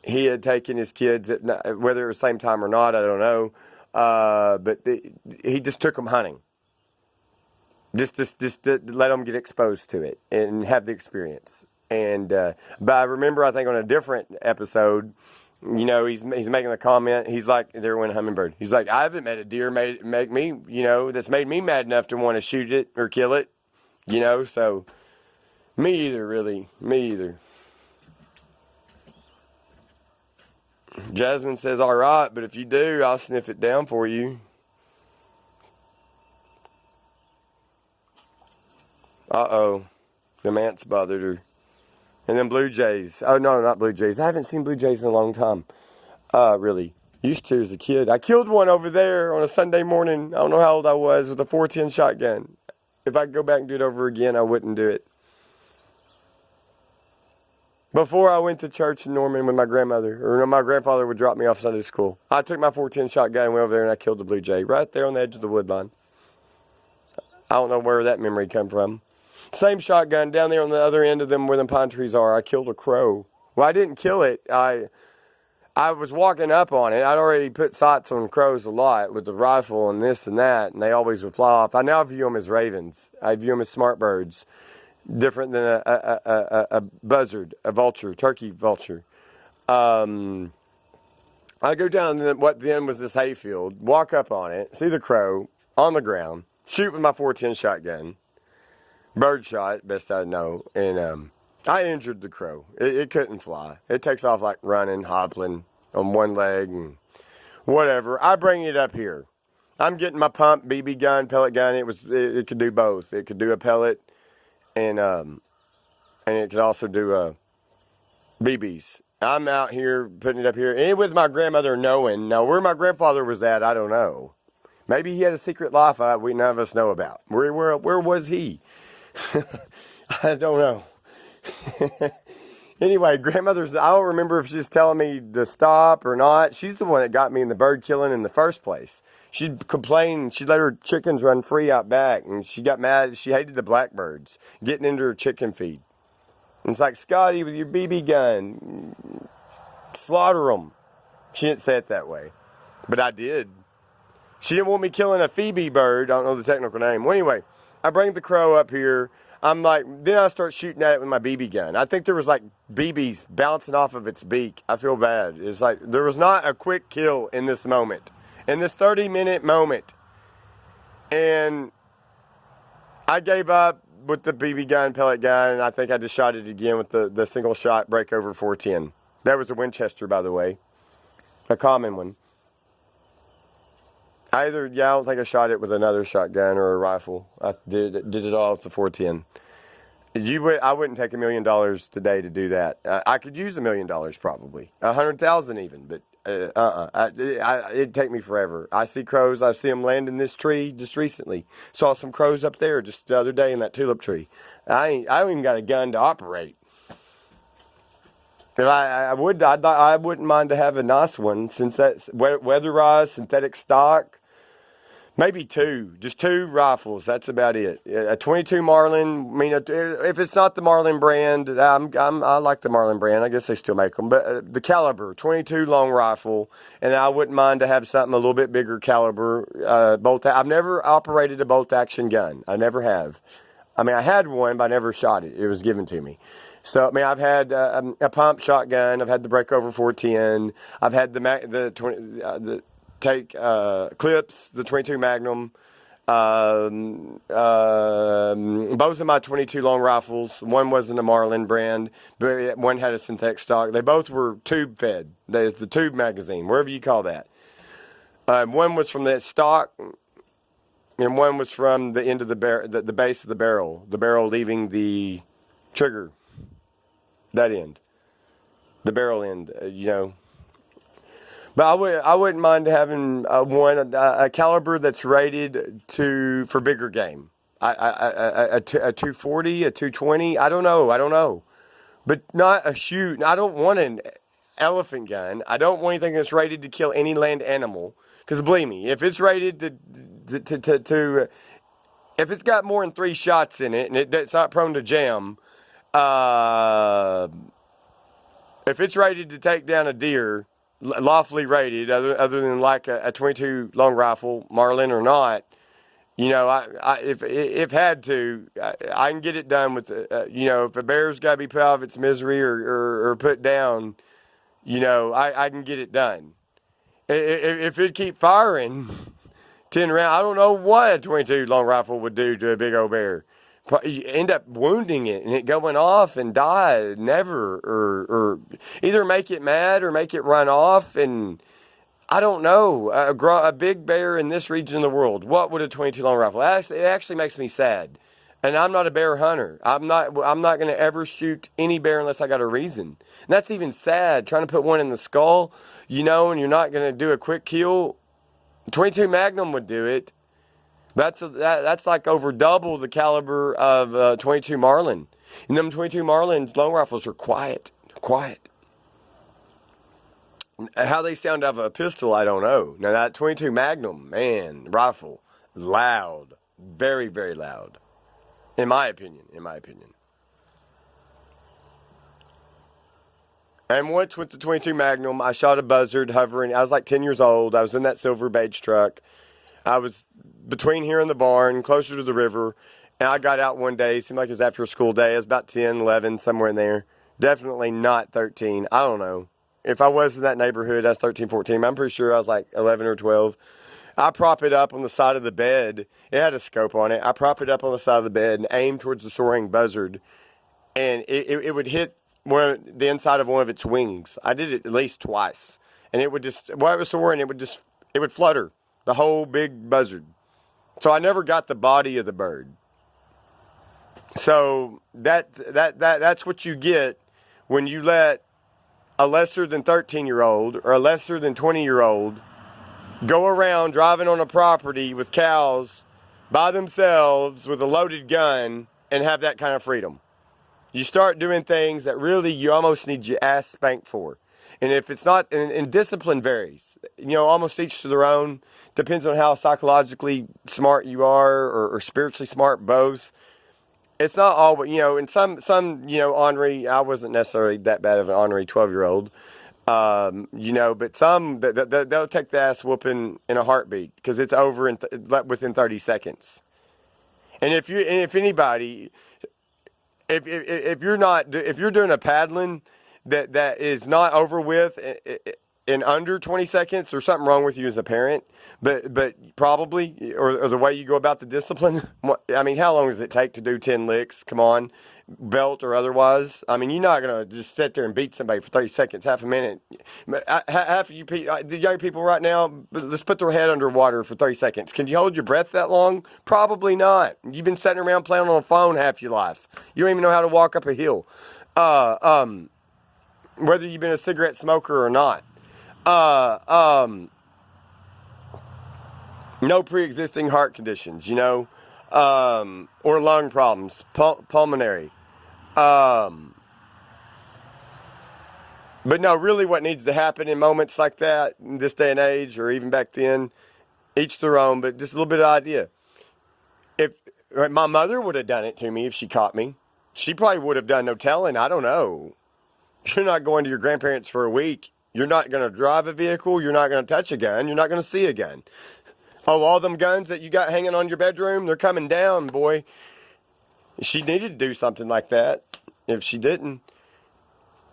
he had taken his kids, whether it was the same time or not, I don't know. But he just took them hunting. Just to let them get exposed to it and have the experience. And but I remember, I think on a different episode, you know, he's making the comment. He's like, there went a hummingbird. He's like, I haven't met a deer make me, you know, that's made me mad enough to want to shoot it or kill it. You know, so me either, really, me either. Jasmine says, all right, but if you do, I'll sniff it down for you. Uh-oh. The ants bothered her. And then blue jays. Oh, no, not blue jays. I haven't seen blue jays in a long time. Really. Used to as a kid. I killed one over there on a Sunday morning. I don't know how old I was, with a 410 shotgun. If I could go back and do it over again, I wouldn't do it. Before I went to church in Norman with my grandmother, or my grandfather would drop me off Sunday school, I took my 410 shotgun and went over there and I killed the blue jay right there on the edge of the wood line. I don't know where that memory come from. Same shotgun down there on the other end of them where the pine trees are. I killed a crow. Well, I didn't kill it. I was walking up on it. I'd already put sights on crows a lot with the rifle and this and that, and they always would fly off. I now view them as ravens. I view them as smart birds, different than a buzzard, a vulture, turkey vulture. I go down to what then was this hayfield, walk up on it, see the crow on the ground, shoot with my 410 shotgun, bird shot, best I know, and I injured the crow. It couldn't fly. It takes off like running, hobbling on one leg and whatever. I bring it up here. I'm getting my pump BB gun, pellet gun. It could do both. It could do a pellet and it could also do BBs. I'm out here putting it up here, and with my grandmother knowing. Now, where my grandfather was at, I don't know. Maybe he had a secret life we none of us know about. Where was he? I don't know. Anyway, grandmother's, I don't remember if she's telling me to stop or not. She's the one that got me in the bird killing in the first place. She'd complain, she'd let her chickens run free out back, and she got mad. She hated the blackbirds getting into her chicken feed. And it's like, Scotty, with your BB gun, slaughter them. She didn't say it that way, but I did. She didn't want me killing a Phoebe bird. I don't know the technical name. Well, anyway, I bring the crow up here. I'm like, then I start shooting at it with my BB gun. I think there was like BBs bouncing off of its beak. I feel bad. It's like there was not a quick kill in this moment, in this 30-minute moment. And I gave up with the BB gun, pellet gun, and I think I just shot it again with the single shot breakover 410. That was a Winchester, by the way, a common one. I don't think I shot it with another shotgun or a rifle. I did it all with the 410. I wouldn't take $1 million today to do that. I could use $1 million probably, 100,000 even, but it'd take me forever. I see crows. I see them land in this tree just recently. Saw some crows up there just the other day in that tulip tree. I don't even got a gun to operate. If I wouldn't mind to have a nice one, since that's weatherized, synthetic stock. Maybe just two rifles. That's about it. A 22 Marlin. I mean, if it's not the Marlin brand, I like the Marlin brand. I guess they still make them. But the caliber, 22 long rifle, and I wouldn't mind to have something a little bit bigger caliber. Bolt. I've never operated a bolt action gun. I never have. I mean, I had one, but I never shot it. It was given to me. So I mean, I've had a pump shotgun. I've had the breakover 410. I've had the clips, the 22 Magnum, both of my 22 long rifles. One wasn't a Marlin brand, but one had a synthetic stock. They both were tube fed. There's the tube magazine, wherever you call that. One was from that stock, and one was from the end of the base of the barrel leaving the trigger, that end, the barrel end, But I wouldn't mind having a caliber that's rated for bigger game. A 240, a 220. I don't know. But not a huge. I don't want an elephant gun. I don't want anything that's rated to kill any land animal. Because believe me, if it's rated to if it's got more than 3 shots in it and it's not prone to jam, if it's rated to take down a deer, lawfully rated, other than like a 22 long rifle, Marlin or not, if had to, I can get it done with, if a bear's got to be put out of its misery or put down, I can get it done. If it keep firing 10 rounds, I don't know what a 22 long rifle would do to a big old bear. You end up wounding it and it going off and die. Never, or either make it mad or make it run off. And I don't know, a big bear in this region of the world, what would a 22 long rifle? It actually makes me sad. And I'm not a bear hunter. I'm not going to ever shoot any bear unless I got a reason. And that's even sad, trying to put one in the skull, and you're not going to do a quick kill. 22 Magnum would do it. That's like over double the caliber of 22 Marlin. And them 22 Marlins long rifles are quiet. How they sound out of a pistol, I don't know. Now that 22 Magnum, man, rifle, loud, very, very loud. In my opinion. And once with the 22 Magnum, I shot a buzzard hovering. I was like 10 years old. I was in that silver beige truck. I was between here and the barn, closer to the river. And I got out one day. It seemed like it was after a school day. It was about 10, 11, somewhere in there. Definitely not 13. I don't know. If I was in that neighborhood, that's 13, 14. I'm pretty sure I was like 11 or 12. I prop it up on the side of the bed. It had a scope on it. I prop it up on the side of the bed and aim towards the soaring buzzard. And it would hit the inside of one of its wings. I did it at least twice. And it would just, while it was soaring, it would flutter. The whole big buzzard. So I never got the body of the bird. So that's what you get when you let a lesser than 13-year-old or a lesser than 20-year-old go around driving on a property with cows by themselves with a loaded gun and have that kind of freedom. You start doing things that really you almost need your ass spanked for. And if it's not, and discipline varies. Almost each to their own. Depends on how psychologically smart you are or spiritually smart, both. It's not always, and some ornery, I wasn't necessarily that bad of an ornery 12-year-old. But some, they'll take the ass whooping in a heartbeat because it's over within 30 seconds. And if you're doing a paddling that is not over with in under 20 seconds, there's something wrong with you as a parent. But probably, or the way you go about the discipline. I mean, how long does it take to do 10 licks? Come on, belt or otherwise. I mean, you're not gonna just sit there and beat somebody for 30 seconds, half a minute. Half of you, the young people right now, let's put their head underwater for 30 seconds. Can you hold your breath that long? Probably not. You've been sitting around playing on a phone half your life. You don't even know how to walk up a hill. Whether you've been a cigarette smoker or not. No pre-existing heart conditions, or lung problems, pulmonary. But no, really what needs to happen in moments like that, in this day and age, or even back then, each their own, but just a little bit of idea. If my mother would have done it to me if she caught me, she probably would have done no telling. I don't know. You're not going to your grandparents for a week. You're not going to drive a vehicle. You're not going to touch a gun. You're not going to see a gun. Oh, all them guns that you got hanging on your bedroom, they're coming down, boy. She needed to do something like that. If she didn't,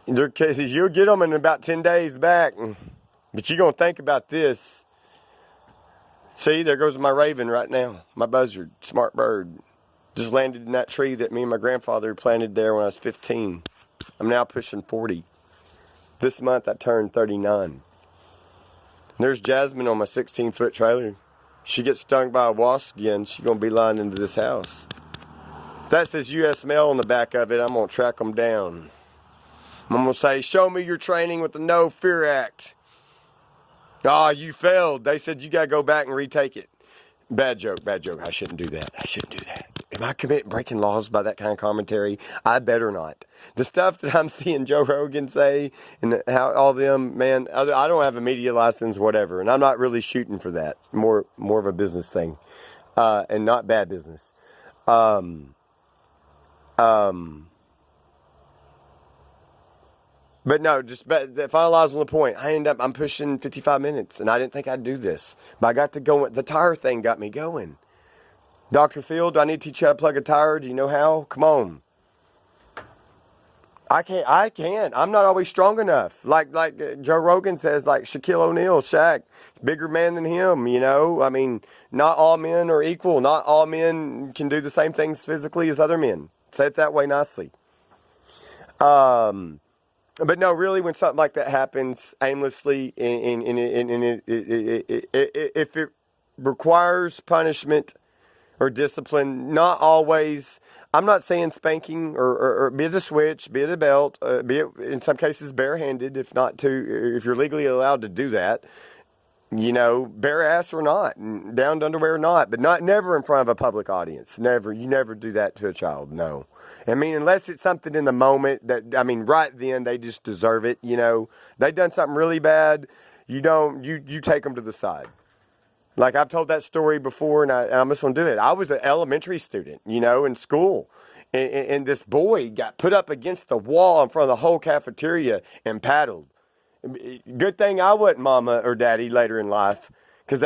you'll get them in about 10 days back. But you're going to think about this. See, there goes my raven right now. My buzzard, smart bird. Just landed in that tree that me and my grandfather planted there when I was 15. I'm now pushing 40. This month I turned 39. There's Jasmine on my 16-foot trailer. She gets stung by a wasp again, she's going to be lying into this house. If that says U.S. mail on the back of it, I'm going to track them down. I'm going to say, show me your training with the No Fear Act. Ah, you failed. They said you got to go back and retake it. Bad joke. I shouldn't do that. Am I breaking laws by that kind of commentary? I better not. The stuff that I'm seeing Joe Rogan say and how all them, man, I don't have a media license, whatever, and I'm not really shooting for that. More of a business thing, and not bad business. But no, just finalize on the point. I'm pushing 55 minutes, and I didn't think I'd do this. But I got to go, the tire thing got me going. Dr. Phil, do I need to teach you how to plug a tire? Do you know how? Come on. I can't. I'm not always strong enough. Like Joe Rogan says, like Shaquille O'Neal, Shaq, bigger man than him, I mean, not all men are equal. Not all men can do the same things physically as other men. Say it that way nicely. But no, really, when something like that happens aimlessly, if it requires punishment or discipline, not always. I'm not saying spanking or be it a switch, be it a belt, be it in some cases barehanded, if you're legally allowed to do that. Bare ass or not, down to underwear or not, but never in front of a public audience. Never. You never do that to a child. No. I mean, unless it's something in the moment right then they just deserve it. They've done something really bad. You take them to the side. Like, I've told that story before, and I'm just going to do it. I was an elementary student, you know, in school. And this boy got put up against the wall in front of the whole cafeteria and paddled. Good thing I wasn't mama or daddy later in life. Because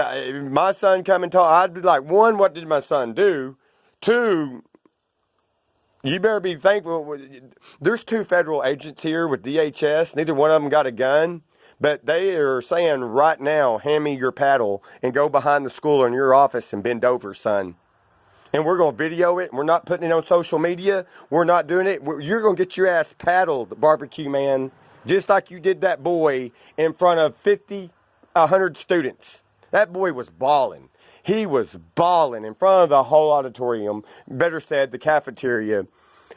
my son come and talk, I'd be like, one, what did my son do? Two, you better be thankful. There's 2 federal agents here with DHS. Neither one of them got a gun. But they are saying right now, hand me your paddle and go behind the school or in your office and bend over, son. And we're going to video it. We're not putting it on social media. We're not doing it. You're going to get your ass paddled, barbecue man, just like you did that boy in front of 50, 100 students. That boy was bawling. He was bawling in front of the whole auditorium, better said, the cafeteria.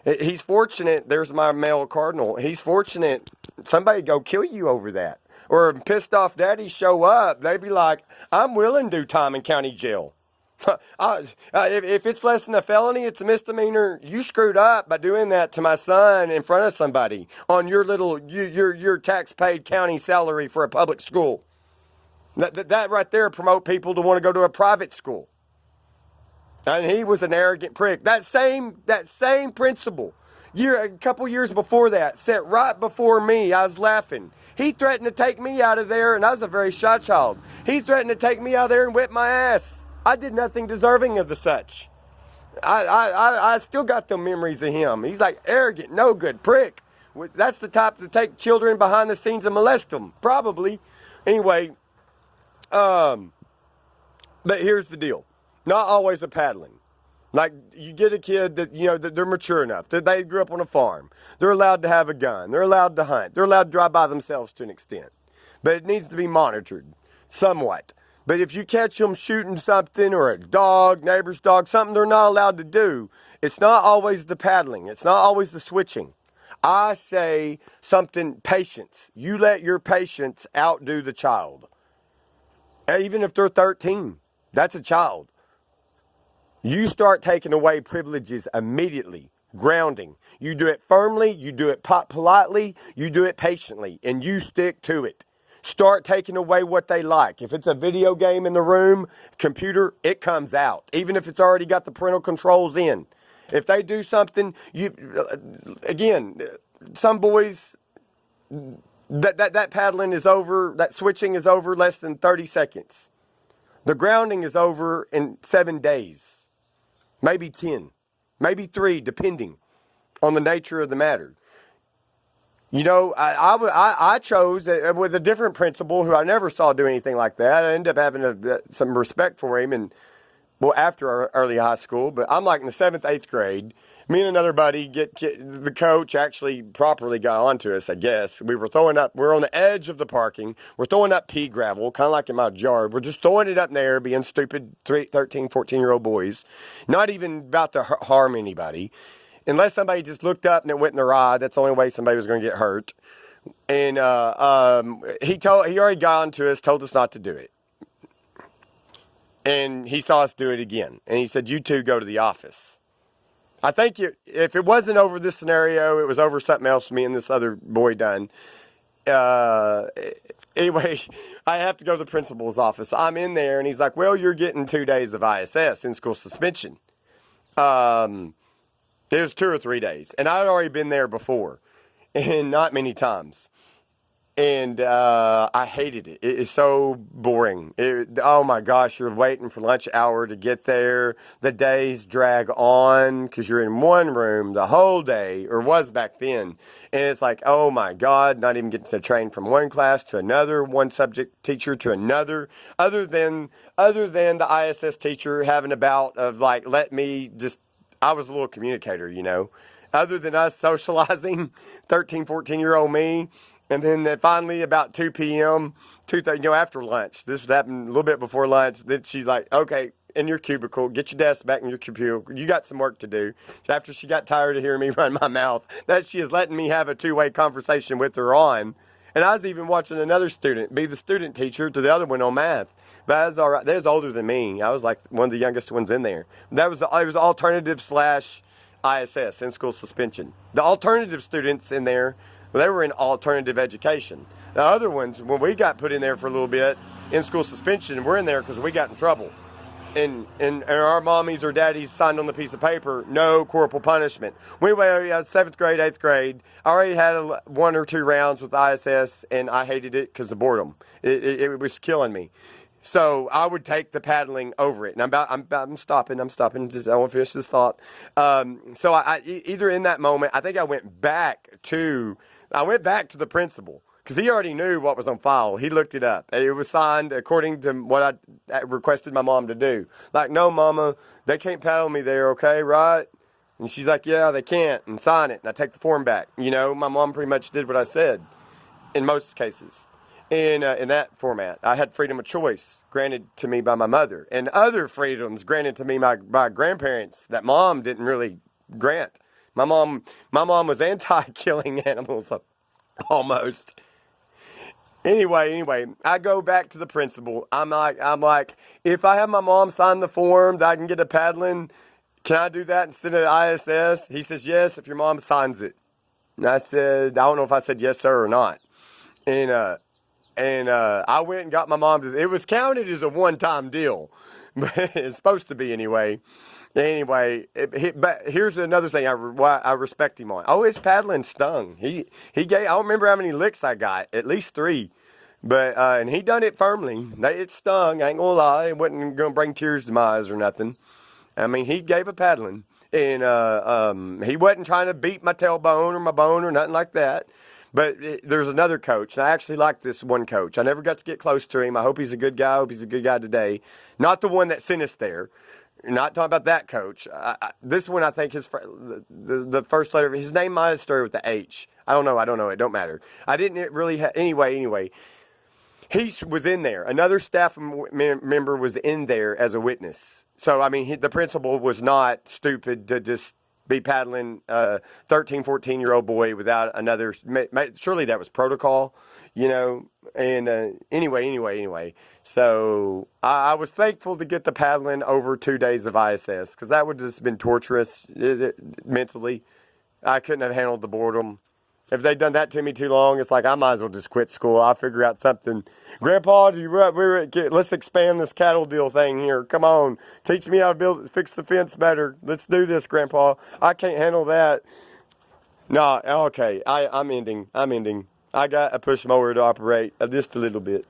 He's fortunate, there's my male cardinal, he's fortunate somebody go kill you over that. Or pissed off daddy show up, they'd be like, I'm willing to do time in county jail. If it's less than a felony, it's a misdemeanor. You screwed up by doing that to my son in front of somebody on your little, your tax-paid county salary for a public school. That right there promote people to want to go to a private school. And he was an arrogant prick. That same principal, a couple years before that, sat right before me. I was laughing. He threatened to take me out of there, and I was a very shy child. He threatened to take me out of there and whip my ass. I did nothing deserving of the such. I still got the memories of him. He's like arrogant, no good prick. That's the type to take children behind the scenes and molest them, probably. Anyway, but here's the deal. Not always a paddling. Like, you get a kid that, you know, that they're mature enough, that they grew up on a farm. They're allowed to have a gun. They're allowed to hunt. They're allowed to drive by themselves to an extent. But it needs to be monitored somewhat. But if you catch them shooting something, or a dog, neighbor's dog, something they're not allowed to do, it's not always the paddling. It's not always the switching. I say something, patience. You let your patience outdo the child. Even if they're 13, that's a child. You start taking away privileges immediately. Grounding. You do it firmly, you do it politely, you do it patiently, and you stick to it. Start taking away what they like. If it's a video game in the room, computer, it comes out. Even if it's already got the parental controls in. If they do something, again, some boys, that paddling is over, that switching is over less than 30 seconds. The grounding is over in 7 days. Maybe 10, maybe 3, depending on the nature of the matter. You know, I chose with a different principal who I never saw do anything like that. I ended up having some respect for him, and well, after early high school. But I'm like in the 7th, 8th grade. Me and another buddy the coach actually properly got onto us, I guess. We're on the edge of the parking. We're throwing up pea gravel, kind of like in my yard. We're just throwing it up in the air, being stupid 13, 14-year-old boys. Not even about to harm anybody. Unless somebody just looked up and it went in their eye. That's the only way somebody was going to get hurt. And he already got onto us, told us not to do it. And he saw us do it again. And he said, you two go to the office. I think if it wasn't over this scenario, it was over something else me and this other boy done. Anyway, I have to go to the principal's office. I'm in there, and he's like, well, you're getting 2 days of ISS, in-school suspension. It was 2 or 3 days, and I'd already been there before, and not many times. And I hated it. It is so boring. Oh my gosh, you're waiting for lunch hour to get there. The days drag on because you're in one room the whole day, or was back then. And it's like, oh my God, not even getting to train from one class to another, one subject teacher to another. Other than the ISS teacher having a bout of like, I was a little communicator, you know. Other than us socializing, 13, 14-year-old me. And then finally, about 2 p.m., 2:30, after lunch, this would happen a little bit before lunch, then she's like, okay, in your cubicle, get your desk back in your cubicle. You got some work to do. So after she got tired of hearing me run my mouth, that she is letting me have a two-way conversation with her on. And I was even watching another student be the student teacher to the other one on math. But that was all right. They was older than me. I was like one of the youngest ones in there. It was alternative / ISS, in-school suspension. The alternative students in there, they were in alternative education. The other ones, when we got put in there for a little bit, in-school suspension, and we're in there because we got in trouble. And our mommies or daddies signed on the piece of paper, no corporal punishment. We were 7th grade, 8th grade. I already had 1 or 2 rounds with ISS, and I hated it because of boredom. It was killing me. So I would take the paddling over it. And I'm stopping. Just, I want to finish this thought. So either in that moment, I think I went back to the principal. Because he already knew what was on file. He looked it up. It was signed according to what I requested my mom to do. Like, no, Mama, they can't paddle me there, okay, right? And she's like, yeah, they can't, and sign it. And I take the form back. You know, my mom pretty much did what I said in most cases. In that format, I had freedom of choice granted to me by my mother. And other freedoms granted to me by grandparents that mom didn't really grant. My mom was anti-killing animals almost. Anyway, I go back to the principal. I'm like, if I have my mom sign the form that I can get a paddling, can I do that instead of ISS? He says, yes, if your mom signs it. And I said, I don't know if I said yes, sir, or not. And I went and got my mom to, it was counted as a one-time deal. But it's supposed to be anyway. But here's another thing why I respect him on. Oh, his paddling stung. He gave, I don't remember how many licks I got, at least 3. But, and he done it firmly. It stung, I ain't gonna lie. It wasn't gonna bring tears to my eyes or nothing. I mean, he gave a paddling. And he wasn't trying to beat my tailbone or my bone or nothing like that. But there's another coach. And I actually like this one coach. I never got to get close to him. I hope he's a good guy. I hope he's a good guy today. Not the one that sent us there. Not talking about that coach. This one, I think, the first letter of his name might have started with the H. I don't know. It don't matter. I didn't really anyway. He was in there. Another staff member was in there as a witness. So, I mean, the principal was not stupid to just be paddling a 13, 14-year-old boy without another. Surely that was protocol, you know. And anyway. So I was thankful to get the paddling over 2 days of ISS because that would have just been torturous mentally. I couldn't have handled the boredom. If they'd done that to me too long, it's like I might as well just quit school. I'll figure out something. Grandpa, let's expand this cattle deal thing here. Come on, teach me how to fix the fence better. Let's do this, Grandpa. I can't handle that. No, okay. I'm ending. I got a push mower to operate just a little bit.